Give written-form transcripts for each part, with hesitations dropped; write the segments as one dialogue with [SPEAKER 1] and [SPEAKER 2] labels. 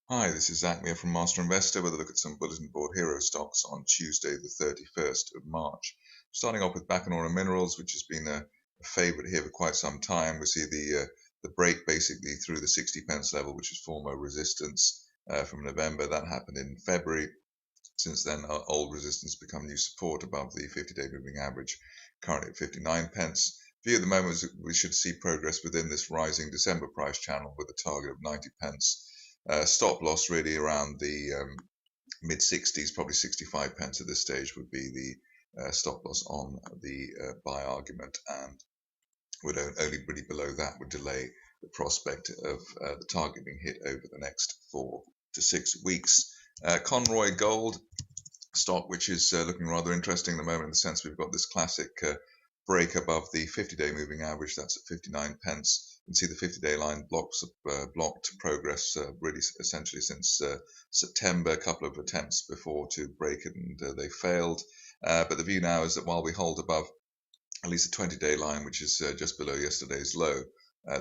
[SPEAKER 1] Hi, this is Zak Mir from Master Investor with a look at some Bulletin Board hero stocks on Tuesday, the 31st of March. Starting off with Bacanora Minerals, which has been a favorite here for quite some time. We see the break basically through the 60 pence level, which is former resistance from November. That happened in February. Since then, old resistance become new support above the 50-day moving average, currently at 59 pence. View at the moment is that we should see progress within this rising December price channel with a target of 90 pence. Stop loss really around the mid 60s, probably 65 pence at this stage would be the stop loss on the buy argument, and would only really below that would delay the prospect of the target being hit over the next 4 to 6 weeks. Condor Gold stock, which is looking rather interesting at the moment in the sense we've got this classic break above the 50-day moving average. That's at 59 pence. You can see the 50-day line blocked progress really essentially since September. A couple of attempts before to break it, and they failed. But the view now is that while we hold above at least the 20-day line, which is just below yesterday's low,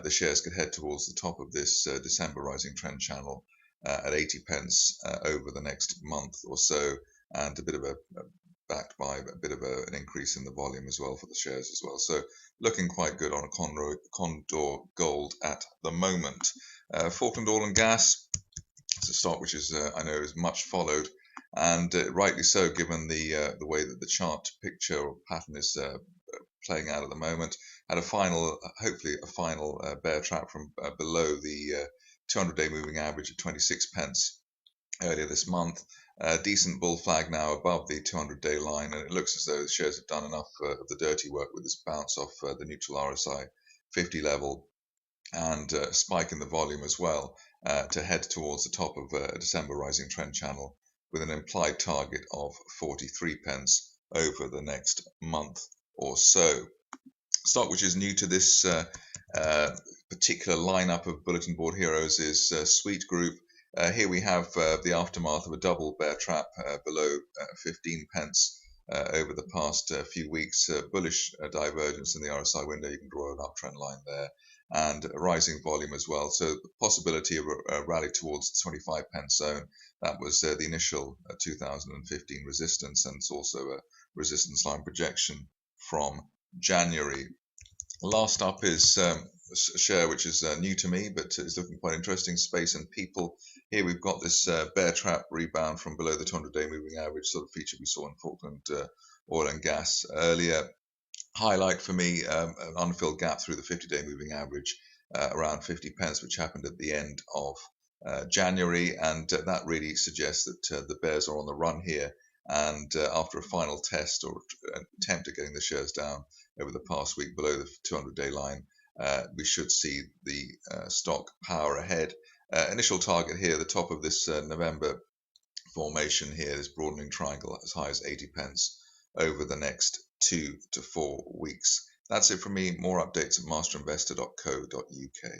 [SPEAKER 1] the shares could head towards the top of this December rising trend channel at 80 pence over the next month or so, and a bit of a backed by a bit of an increase in the volume as well for the shares as well. So looking quite good on a Condor Gold at the moment. Falkland Oil Gas, it's a stock which is I know is much followed, and rightly so given the way that the chart picture or pattern is playing out at the moment. Had a final, hopefully a final bear trap from below the 200-day moving average at 26 pence earlier this month. Decent bull flag now above the 200-day line, and it looks as though the shares have done enough of the dirty work with this bounce off the neutral RSI 50 level and spike in the volume as well to head towards the top of a December rising trend channel with an implied target of 43 pence over the next month or so. Stock which is new to this particular lineup of Bulletin Board heroes is Sweett Group. Here we have the aftermath of a double bear trap below 15 pence over the past few weeks. Bullish divergence in the RSI window. You can draw an uptrend line there, and a rising volume as well. So the possibility of a rally towards the 25 pence zone. That was the initial 2015 resistance, and it's also a resistance line projection from January. Last up is a share which is new to me, but is looking quite interesting. Space and People. Here we've got this bear trap rebound from below the 200-day moving average, sort of feature we saw in Falkland Oil and Gas earlier. Highlight for me an unfilled gap through the 50-day moving average around 50 pence, which happened at the end of January, and that really suggests that the bears are on the run here. And after a final test or attempt at getting the shares down over the past week below the 200-day line, we should see the stock power ahead. Initial target here, the top of this November formation here, this broadening triangle as high as 80 pence over the next 2 to 4 weeks. That's it from me. More updates at masterinvestor.co.uk.